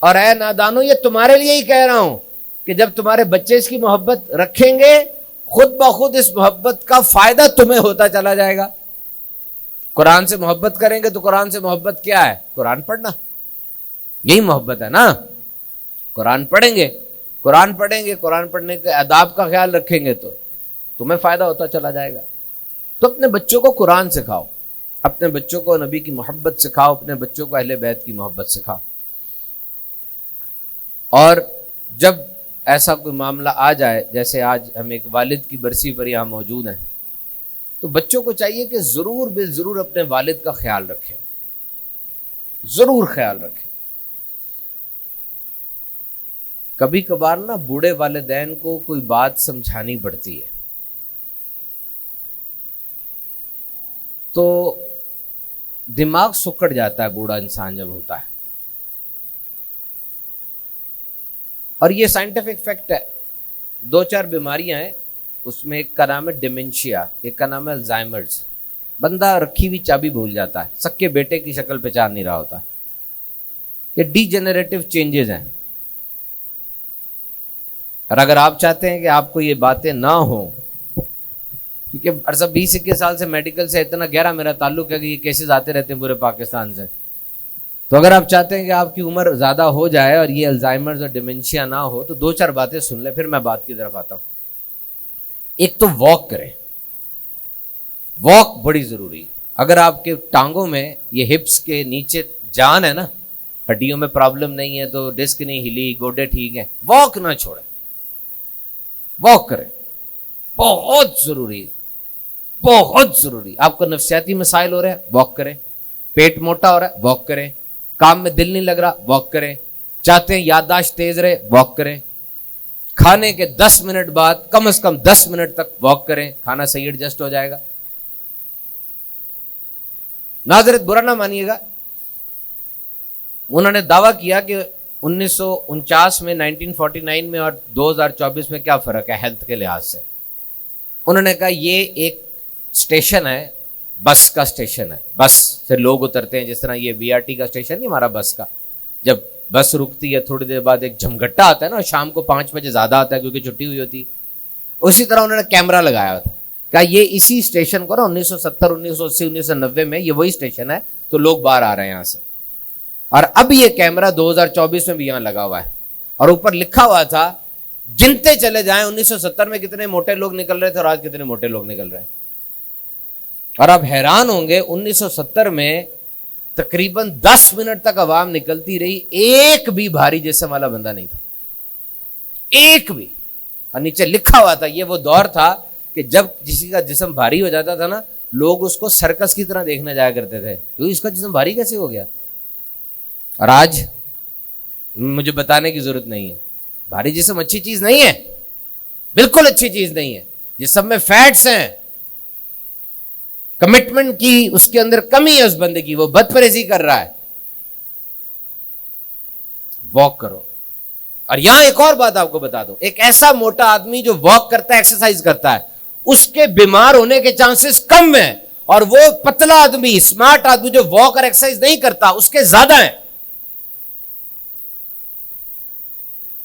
اور اے نادانو یہ تمہارے لیے ہی کہہ رہا ہوں کہ جب تمہارے بچے اس کی محبت رکھیں گے خود بخود اس محبت کا فائدہ تمہیں ہوتا چلا جائے گا. قرآن سے محبت کریں گے تو قرآن سے محبت کیا ہے؟ قرآن پڑھنا. یہی محبت ہے نا. قرآن پڑھیں گے قرآن پڑھنے کے آداب کا خیال رکھیں گے تو تمہیں فائدہ ہوتا چلا جائے گا. تو اپنے بچوں کو قرآن سکھاؤ, اپنے بچوں کو نبی کی محبت سکھاؤ, اپنے بچوں کو اہل بیت کی محبت سکھاؤ. اور جب ایسا کوئی معاملہ آ جائے, جیسے آج ہم ایک والد کی برسی پر یہاں موجود ہیں, تو بچوں کو چاہیے کہ ضرور بالضرور اپنے والد کا خیال رکھیں, ضرور خیال رکھیں. کبھی کبھار نا بوڑھے والدین کو کوئی بات سمجھانی پڑتی ہے تو دماغ سکڑ جاتا ہے بوڑھا انسان جب ہوتا ہے. اور یہ سائنٹیفک فیکٹ ہے. 2-4 بیماریاں ہیں, اس میں ایک کا نام ہے ڈیمنشیا, ایک کا نام ہے الزائمرز. بندہ رکھی ہوئی چابی بھول جاتا ہے, سکے بیٹے کی شکل پہچان نہیں رہا ہوتا. یہ ڈی جنریٹو چینجز ہیں. اور اگر آپ چاہتے ہیں کہ آپ کو یہ باتیں نہ ہوں, کیونکہ عرصہ 20-21 سال سے میڈیکل سے اتنا گہرا میرا تعلق ہے کہ یہ کیسز آتے رہتے ہیں پورے پاکستان سے, تو اگر آپ چاہتے ہیں کہ آپ کی عمر زیادہ ہو جائے اور یہ الزائمرز اور ڈیمنشیا نہ ہو تو 2-4 باتیں سن لیں, پھر میں بات کی طرف آتا ہوں. ایک تو واک کریں. واک بڑی ضروری ہے. اگر آپ کے ٹانگوں میں یہ ہپس کے نیچے جان ہے نا, ہڈیوں میں پرابلم نہیں ہے, تو ڈسک نہیں ہلی, گوڈے ٹھیک ہیں, واک نہ چھوڑیں, واک کریں. بہت ضروری ہے, بہت ضروری. آپ کو نفسیاتی مسائل ہو رہے ہیں, واک کریں. پیٹ موٹا ہو رہا ہے, واک کریں. کام میں دل نہیں لگ رہا, واک کریں. چاہتے ہیں یادداشت تیز رہے, واک کریں. کھانے کے 10 منٹ بعد کم از کم 10 منٹ تک واک کریں, کھانا صحیح ایڈجسٹ ہو جائے گا. ناظرت برا نہ مانیے گا, انہوں نے دعویٰ کیا کہ 1949 میں, 1949 میں اور 2024 میں کیا فرق ہے ہیلتھ کے لحاظ سے. انہوں نے کہا یہ ایک اسٹیشن ہے, بس کا اسٹیشن ہے, بس سے لوگ اترتے ہیں, جس طرح یہ بی آر ٹی کا اسٹیشن نہیں ہمارا بس کا, جب بس رکتی ہے تھوڑی دیر بعد ایک جھمگٹا آتا ہے نا, شام کو 5 بجے زیادہ آتا ہے کیونکہ چھٹی ہوئی ہوتی. اسی طرح انہوں نے کیمرہ لگایا تھا, کہا یہ اسی اسٹیشن کو نا 1970, 1980, 1990 میں یہ وہی اسٹیشن ہے, تو لوگ باہر آ رہے ہیں یہاں سے. اور اب یہ کیمرہ 2024 میں بھی یہاں لگا ہوا ہے, اور اوپر لکھا ہوا تھا گنتے چلے جائیں 1970 میں کتنے موٹے لوگ نکل رہے تھے اور آج کتنے موٹے لوگ نکل رہے ہیں. اور آپ حیران ہوں گے 1970 میں تقریباً 10 منٹ تک عوام نکلتی رہی, ایک بھی بھاری جسم والا بندہ نہیں تھا, ایک بھی. اور نیچے لکھا ہوا تھا یہ وہ دور تھا کہ جب کسی کا جسم بھاری ہو جاتا تھا نا, لوگ اس کو سرکس کی طرح دیکھنے جایا کرتے تھے, کیونکہ اس کا جسم بھاری کیسے ہو گیا. اور آج مجھے بتانے کی ضرورت نہیں ہے, بھاری جسم اچھی چیز نہیں ہے, بالکل اچھی چیز نہیں ہے. جسم میں فیٹس ہیں, کمٹمنٹ کی اس کے اندر کمی ہے اس بندے کی, وہ بد پرہیزی کر رہا ہے. واک کرو. اور یہاں ایک اور بات آپ کو بتا دوں, ایک ایسا موٹا آدمی جو واک کرتا ہے, ایکسرسائز کرتا ہے, اس کے بیمار ہونے کے چانسز کم ہیں, اور وہ پتلا آدمی, اسمارٹ آدمی جو واک اور ایکسرسائز نہیں کرتا, اس کے زیادہ ہیں.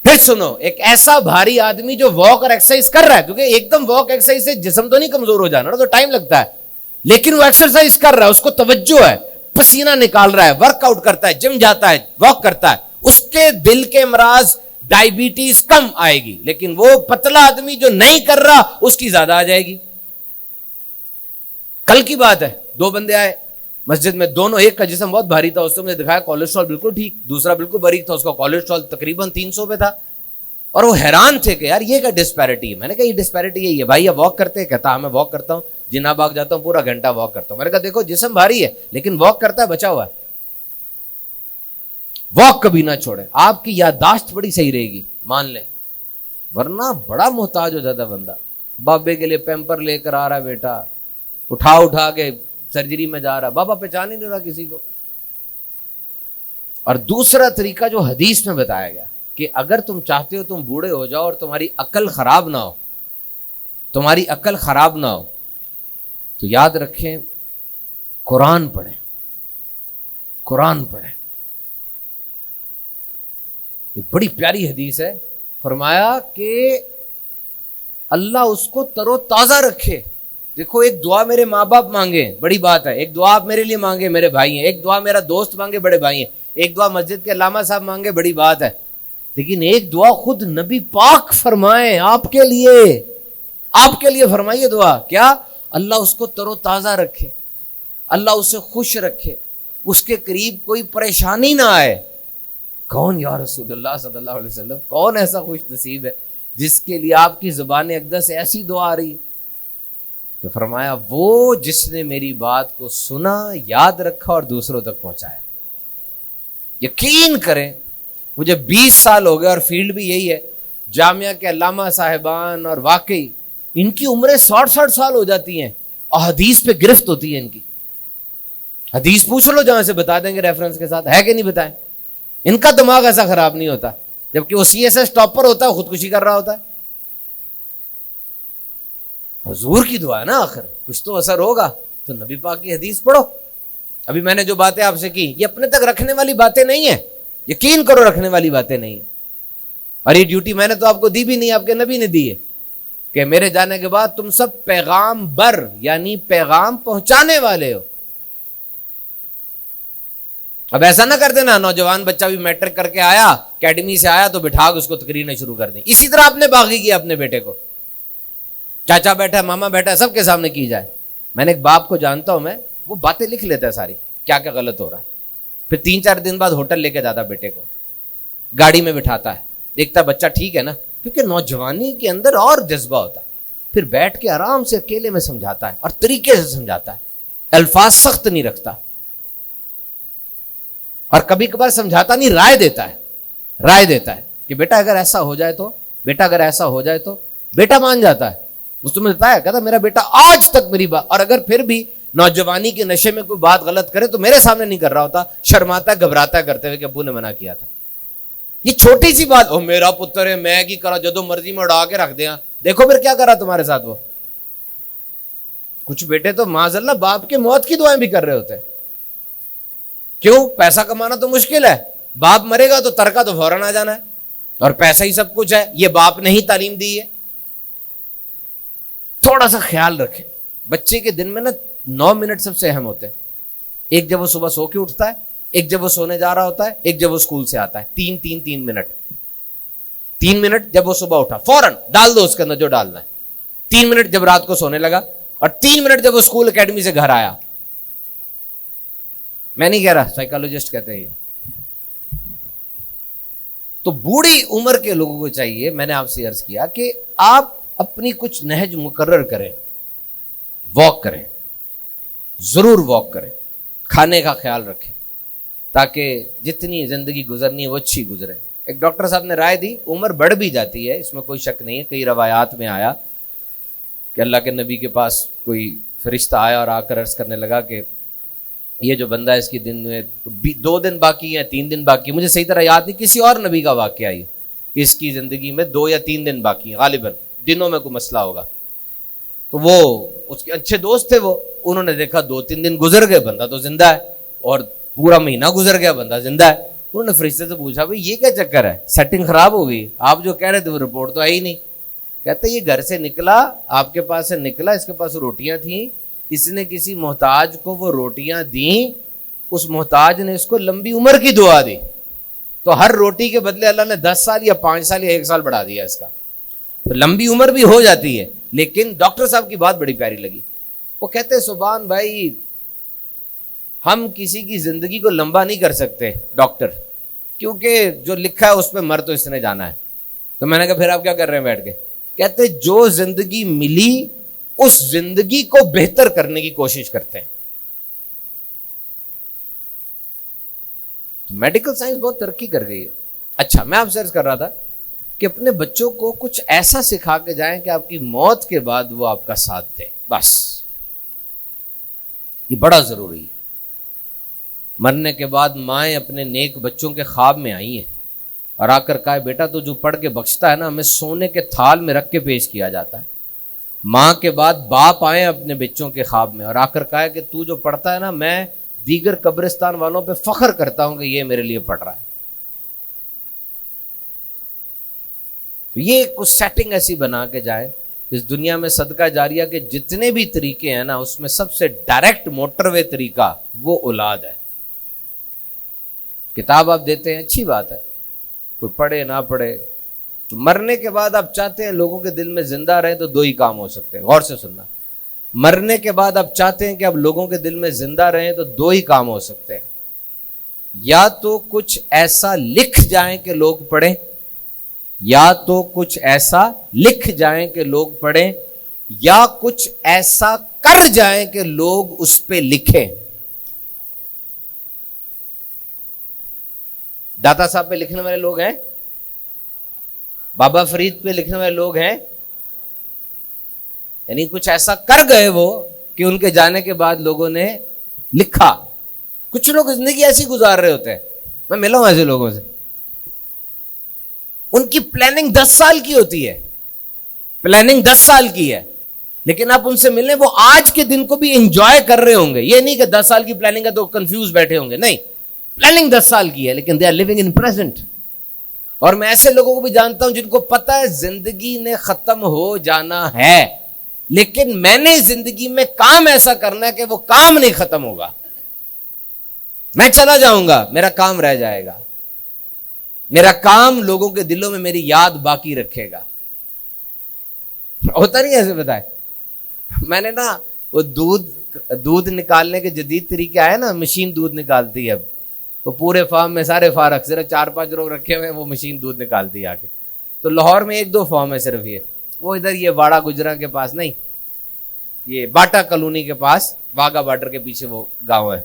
پھر سنو, ایک ایسا بھاری آدمی جو واک اور ایکسرسائز کر رہا ہے, کیونکہ ایک دم واک ایکسرسائز سے جسم تو نہیں کمزور ہو جانا, تو ٹائم لگتا ہے, لیکن وہ ایکسرسائز کر رہا ہے, اس کو توجہ ہے, پسینہ نکال رہا ہے, ورک آؤٹ کرتا ہے, جم جاتا ہے, واک کرتا ہے, اس کے دل کے امراض, ڈائبٹیز کم آئے گی. لیکن وہ پتلا آدمی جو نہیں کر رہا, اس کی زیادہ آ جائے گی. کل کی بات ہے, 2 بندے آئے مسجد میں, دونوں, ایک کا جسم بہت بھاری تھا, اس نے دکھایا کولیسٹرول بالکل ٹھیک, دوسرا بالکل باریک تھا, اس کا کولیسٹرول تقریباً 300 پہ تھا. اور وہ حیران تھے کہ یار یہ کیا ڈسپیرٹی ہے. میں نے کہا یہ ڈسپیرٹی یہی ہے بھائی, آپ واک کرتے ہیں؟ کہتا ہاں میں واک کرتا ہوں, جناب باغ جاتا ہوں, پورا گھنٹہ واک کرتا ہوں. میں نے کہا دیکھو جسم بھاری ہے لیکن واک کرتا ہے, بچا ہوا ہے. واک کبھی نہ چھوڑے, آپ کی یادداشت بڑی صحیح رہے گی, مان لیں, ورنہ بڑا محتاج ہو جاتا بندہ. بابے کے لیے پیمپر لے کر آ رہا ہے بیٹا, اٹھا کے سرجری میں جا رہا, بابا پہچان ہی نہیں رہا کسی کو. اور دوسرا طریقہ جو حدیث میں بتایا گیا کہ اگر تم چاہتے ہو تم بوڑھے ہو جاؤ اور تمہاری عقل خراب نہ ہو, تمہاری عقل خراب نہ ہو, تو یاد رکھیں قرآن پڑھیں, قرآن پڑھیں. ایک بڑی پیاری حدیث ہے، فرمایا کہ اللہ اس کو تر و تازہ رکھے. دیکھو ایک دعا میرے ماں باپ مانگے بڑی بات ہے، ایک دعا آپ میرے لیے مانگے میرے بھائی ہیں، ایک دعا میرا دوست مانگے بڑے بھائی ہیں، ایک دعا مسجد کے علامہ صاحب مانگے بڑی بات ہے، لیکن ایک دعا خود نبی پاک فرمائے آپ کے لیے فرمائیے دعا کیا؟ اللہ اس کو تر و تازہ رکھے، اللہ اسے خوش رکھے، اس کے قریب کوئی پریشانی نہ آئے. کون یا رسول اللہ صلی اللہ علیہ وسلم، کون ایسا خوش نصیب ہے جس کے لیے آپ کی زبان اقدس سے ایسی دعا آ رہی ہے؟ تو فرمایا وہ جس نے میری بات کو سنا، یاد رکھا اور دوسروں تک پہنچایا. یقین کریں مجھے 20 سال ہو گئے اور فیلڈ بھی یہی ہے، جامعہ کے علامہ صاحبان، اور واقعی ان کی عمریں 60 سال ہو جاتی ہیں اور حدیث پہ گرفت ہوتی ہے ان کی. حدیث پوچھ لو جہاں سے بتا دیں گے ریفرنس کے ساتھ، ہے کہ نہیں بتائیں. ان کا دماغ ایسا خراب نہیں ہوتا، جبکہ وہ CSS ٹاپر ہوتا ہے خودکشی کر رہا ہوتا ہے. حضور کی دعا ہے نا، آخر کچھ تو اثر ہوگا. تو نبی پاک کی حدیث پڑھو. ابھی میں نے جو باتیں آپ سے کی یہ اپنے تک رکھنے والی باتیں نہیں ہیں، یقین کرو رکھنے والی باتیں نہیں ہیں. اور یہ ڈیوٹی میں نے تو آپ کو دی بھی نہیں، آپ کے نبی نے دی ہے کہ میرے جانے کے بعد تم سب پیغام بر یعنی پیغام پہنچانے والے ہو. اب ایسا نہ کر دینا نوجوان بچہ بھی میٹرک کر کے آیا، اکیڈمی سے آیا تو بٹھا کے اس کو تقریریں شروع کر دیں. اسی طرح آپ نے باغی کیا اپنے بیٹے کو، چاچا بیٹھا ہے ماما بیٹھا ہے سب کے سامنے کی جائے. میں نے ایک باپ کو جانتا ہوں، میں وہ باتیں لکھ لیتا ہے ساری کیا کیا غلط ہو رہا ہے. پھر 3-4 دن بعد ہوٹل لے کے جاتا بیٹے کو، گاڑی میں بٹھاتا ہے، دیکھتا بچہ ٹھیک ہے نا، کیونکہ نوجوانی کے اندر اور جذبہ ہوتا ہے. پھر بیٹھ کے آرام سے اکیلے میں سمجھاتا ہے اور طریقے سے سمجھاتا ہے، الفاظ سخت نہیں رکھتا، اور کبھی کبھار سمجھاتا نہیں، رائے دیتا ہے کہ بیٹا اگر ایسا ہو جائے تو، بیٹا اگر ایسا ہو جائے تو. بیٹا مان جاتا ہے. اس نے بتایا کہتا میرا بیٹا آج تک میری بات، اور اگر پھر بھی نوجوانی کے نشے میں کوئی بات غلط کرے تو میرے سامنے نہیں کر رہا ہوتا، شرماتا ہے گھبراتا ہے کرتے ہوئے کہ ابو نے منع کیا تھا. یہ چھوٹی سی بات، او میرا پتر ہے میں کی کرا جدو مرضی میں اڑا کے رکھ دیا، دیکھو پھر کیا کرا تمہارے ساتھ. وہ کچھ بیٹے تو معاذ اللہ باپ کے موت کی دعائیں بھی کر رہے ہوتے ہیں. کیوں؟ پیسہ کمانا تو مشکل ہے، باپ مرے گا تو ترکہ تو فوراً آ جانا ہے، اور پیسہ ہی سب کچھ ہے. یہ باپ نے ہی تعلیم دی ہے. تھوڑا سا خیال رکھیں. بچے کے دن میں نا 9 منٹ سب سے اہم ہوتے ہیں. ایک جب وہ صبح سو کے اٹھتا ہے، ایک جب وہ سونے جا رہا ہوتا ہے، ایک جب وہ اسکول سے آتا ہے. 3 منٹ. 3 منٹ جب وہ صبح اٹھا فوراً ڈال دو اس کے اندر جو ڈالنا ہے. 3 منٹ جب رات کو سونے لگا، اور 3 منٹ جب وہ اسکول اکیڈمی سے گھر آیا. میں نہیں کہہ رہا، سائیکالوجسٹ کہتے ہیں. تو بوڑھی عمر کے لوگوں کو چاہیے، میں نے آپ سے عرض کیا کہ آپ اپنی کچھ نہج مقرر کریں، واک کریں، ضرور واک کریں، کھانے کا خیال رکھیں تاکہ جتنی زندگی گزرنی ہے وہ اچھی گزرے. ایک ڈاکٹر صاحب نے رائے دی، عمر بڑھ بھی جاتی ہے اس میں کوئی شک نہیں ہے. کئی روایات میں آیا کہ اللہ کے نبی کے پاس کوئی فرشتہ آیا اور آ کر عرض کرنے لگا کہ یہ جو بندہ ہے اس کی دن میں 2 دن باقی ہیں، 3 دن باقی، مجھے صحیح طرح یاد نہیں، کسی اور نبی کا واقعہ ہے کہ اس کی زندگی میں 2 یا 3 دن باقی ہیں، غالباً دنوں میں کوئی مسئلہ ہوگا. تو وہ اس کے اچھے دوست تھے، وہ انہوں نے دیکھا 2-3 دن گزر گئے، بندہ تو زندہ ہے، اور پورا مہینہ گزر گیا، بندہ زندہ ہے. انہوں نے فرشتے سے پوچھا بھائی یہ کیا چکر ہے، سیٹنگ خراب ہو گئی، آپ جو کہہ رہے تھے وہ رپورٹ تو آئی نہیں. کہتے یہ گھر سے نکلا، آپ کے پاس سے نکلا، اس کے پاس روٹیاں تھیں، اس نے کسی محتاج کو وہ روٹیاں دیں، اس محتاج نے اس کو لمبی عمر کی دعا دی، تو ہر روٹی کے بدلے اللہ نے 10 سال یا 5 سال یا 1 سال بڑھا دیا اس کا. تو لمبی عمر بھی ہو جاتی ہے. لیکن ڈاکٹر صاحب کی بات بڑی پیاری لگی. وہ کہتے سبحان بھائی، ہم کسی کی زندگی کو لمبا نہیں کر سکتے ڈاکٹر، کیونکہ جو لکھا ہے اس پہ مر تو اس نے جانا ہے. تو میں نے کہا پھر آپ کیا کر رہے ہیں بیٹھ کے؟ کہتے جو زندگی ملی اس زندگی کو بہتر کرنے کی کوشش کرتے ہیں. میڈیکل سائنس بہت ترقی کر گئی ہے. اچھا میں آپ سے عرض کر رہا تھا کہ اپنے بچوں کو کچھ ایسا سکھا کے جائیں کہ آپ کی موت کے بعد وہ آپ کا ساتھ دے، بس یہ بڑا ضروری ہے. مرنے کے بعد مائیں اپنے نیک بچوں کے خواب میں آئی ہیں اور آ کر کہا بیٹا تو جو پڑھ کے بخشتا ہے نا، ہمیں سونے کے تھال میں رکھ کے پیش کیا جاتا ہے. ماں کے بعد باپ آئے اپنے بچوں کے خواب میں اور آ کر کہا کہ تو جو پڑھتا ہے نا، میں دیگر قبرستان والوں پہ فخر کرتا ہوں کہ یہ میرے لیے پڑھ رہا ہے. تو یہ کچھ سیٹنگ ایسی بنا کے جائے اس دنیا میں صدقہ جاریہ کے جتنے بھی طریقے ہیں نا اس میں سب سے ڈائریکٹ موٹر وے طریقہ وہ اولاد ہے. کتاب آپ دیتے ہیں اچھی بات ہے, کوئی پڑھے نہ پڑھے, تو مرنے کے بعد آپ چاہتے ہیں لوگوں کے دل میں زندہ رہیں تو دو ہی کام ہو سکتے ہیں. غور سے سننا, مرنے کے بعد آپ چاہتے ہیں کہ اب لوگوں کے دل میں زندہ رہیں تو دو ہی کام ہو سکتے ہیں. یا تو کچھ ایسا لکھ جائیں کہ لوگ پڑھیں, یا تو کچھ ایسا لکھ جائیں کہ لوگ پڑھیں, یا کچھ ایسا کر جائیں کہ لوگ اس پہ لکھیں. داتا صاحب پہ لکھنے والے لوگ ہیں, بابا فرید پہ لکھنے والے لوگ ہیں, یعنی کچھ ایسا کر گئے وہ کہ ان کے جانے کے بعد لوگوں نے لکھا. کچھ لوگ زندگی ایسی گزار رہے ہوتے ہیں, میں ملا ہوں ایسے لوگوں سے, ان کی پلاننگ 10 سال کی ہوتی ہے, پلاننگ 10 سال کی ہے, لیکن آپ ان سے ملیں وہ آج کے دن کو بھی انجوائے کر رہے ہوں گے. یہ نہیں کہ 10 سال کی پلاننگ ہے تو کنفیوز بیٹھے ہوں گے, نہیں, پلاننگ 10 سال کی ہے لیکن they are living in present. اور میں ایسے لوگوں کو بھی جانتا ہوں جن کو پتا ہے زندگی نے ختم ہو جانا ہے, لیکن میں نے زندگی میں کام ایسا کرنا ہے کہ وہ کام نہیں ختم ہوگا. میں چلا جاؤں گا, میرا کام رہ جائے گا, میرا کام لوگوں کے دلوں میں میری یاد باقی رکھے گا. ہوتا نہیں ایسے, بتائے میں نے نا وہ دودھ نکالنے کے جدید طریقے آئے نا, مشین دودھ نکالتی ہے. اب وہ پورے فارم میں سارے فارغ, صرف 4-5 لوگ رکھے ہوئے ہیں, وہ مشین دودھ نکالتی ہے آ کے. تو لاہور میں 1-2 فارم ہے صرف, یہ وہ ادھر یہ واڑہ گجرا کے پاس نہیں, یہ باٹا کالونی کے پاس واگا بارڈر کے پیچھے وہ گاؤں ہے,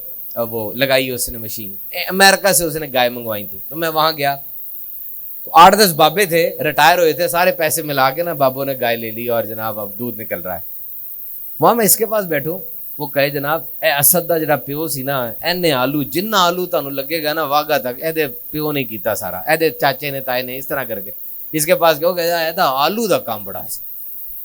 وہ لگائی اس نے مشین, امریکہ سے اس نے گائے منگوائی تھی. تو میں وہاں گیا تو 8-10 بابے تھے, ریٹائر ہوئے تھے, سارے پیسے ملا کے نا بابوں نے گائے لے لی اور جناب اب دودھ نکل رہا ہے. وہاں میں اس کے پاس بیٹھوں, وہ کہے جناب اے اسد دا جڑا پیو سی نا, اینے آلو جنہ آلو تانوں لگے گا نا واگا تک اے دے پیو نہیں کیتا سارا, اے دے چاچے نے تائے نے اس طرح کر کے. اس کے پاس گیا, کہا اے دا آلو دا کام بڑا سی,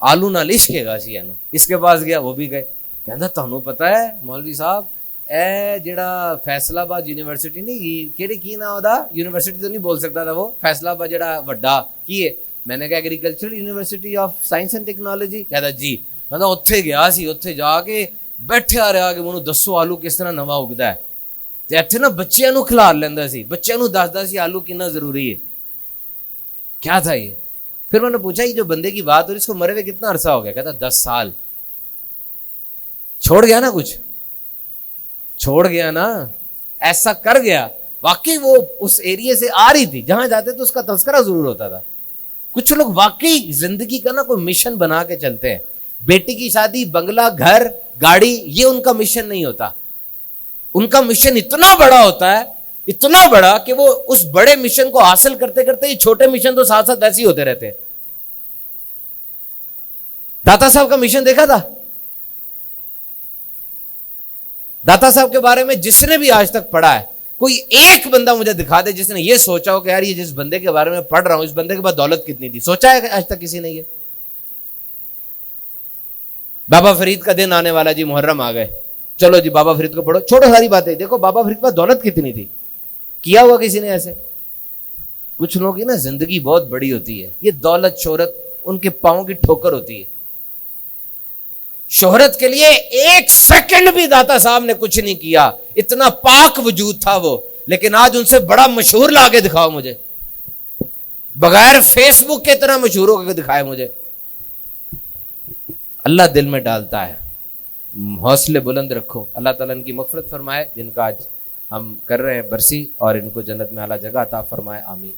آلو نال عشق ہے گا سی اینو. اس کے پاس گیا, وہ بھی گئے, کہندا تانوں پتہ ہے مولوی صاحب اے جڑا فیصل آباد یونیورسٹی نہیں کیڑی کی نا دا, یونیورسٹی تو نہیں بول سکتا تھا وہ, فیصل آباد جڑا وڈا کی ہے. میں نے کہا agricultural university of science and technology. کہتا جی. کہتا اتھے گیا سی, اتھے جا کے بیٹھیا رہا کہ مینوں دسو آلو کس طرح نواں اگدا ہے. تے اتھے نا بچیاں نوں کھلار لیندا سی, بچیاں نوں دسدا سی آلو کتنا ضروری ہے. کیا تھا یہ؟ پھر میں نے پوچھا یہ جو بندے کی بات ہو رہی اس کو مرے ہوئے کتنا عرصہ ہو گیا؟ کہتا 10 سال. چھوڑ گیا نا, کچھ چھوڑ گیا نا, ایسا کر گیا. واقعی وہ اس ایریے سے آ رہی تھی, جہاں جاتے تو اس کا تذکرہ ضرور ہوتا تھا. کچھ لوگ واقعی زندگی کا نا کوئی مشن بنا کے چلتے ہیں. بیٹی کی شادی, بنگلہ, گھر, گاڑی, یہ ان کا مشن نہیں ہوتا. ان کا مشن اتنا بڑا ہوتا ہے, اتنا بڑا کہ وہ اس بڑے مشن کو حاصل کرتے کرتے یہ چھوٹے مشن تو ساتھ ساتھ ایسے ہی ہوتے رہتے ہیں. داتا صاحب کا مشن دیکھا تھا. داتا صاحب کے بارے میں جس نے بھی آج تک پڑھا ہے, کوئی ایک بندہ مجھے دکھا دے جس نے یہ سوچا ہو کہ یار یہ جس بندے کے بارے میں پڑھ رہا ہوں اس بندے کے پاس دولت کتنی تھی. سوچا ہے آج تک کسی نے یہ؟ بابا فرید کا دن آنے والا جی, محرم آ گئے, چلو جی بابا فرید کو پڑھو. چھوڑو ساری باتیں, دیکھو بابا فرید کے پاس دولت کتنی تھی, کیا ہوا کسی نے ایسے؟ کچھ لوگوں کی نا زندگی بہت بڑی ہوتی ہے, یہ دولت شہرت ان کے پاؤں کی ٹھوکر ہوتی ہے. شہرت کے لیے 1 سیکنڈ بھی داتا صاحب نے کچھ نہیں کیا, اتنا پاک وجود تھا وہ. لیکن آج ان سے بڑا مشہور لا کے دکھاؤ مجھے, بغیر فیس بک کے اتنا مشہور ہو کے دکھائے مجھے. اللہ دل میں ڈالتا ہے. حوصلے بلند رکھو. اللہ تعالیٰ ان کی مغفرت فرمائے جن کا آج ہم کر رہے ہیں برسی, اور ان کو جنت میں اعلیٰ جگہ عطا فرمائے. آمین.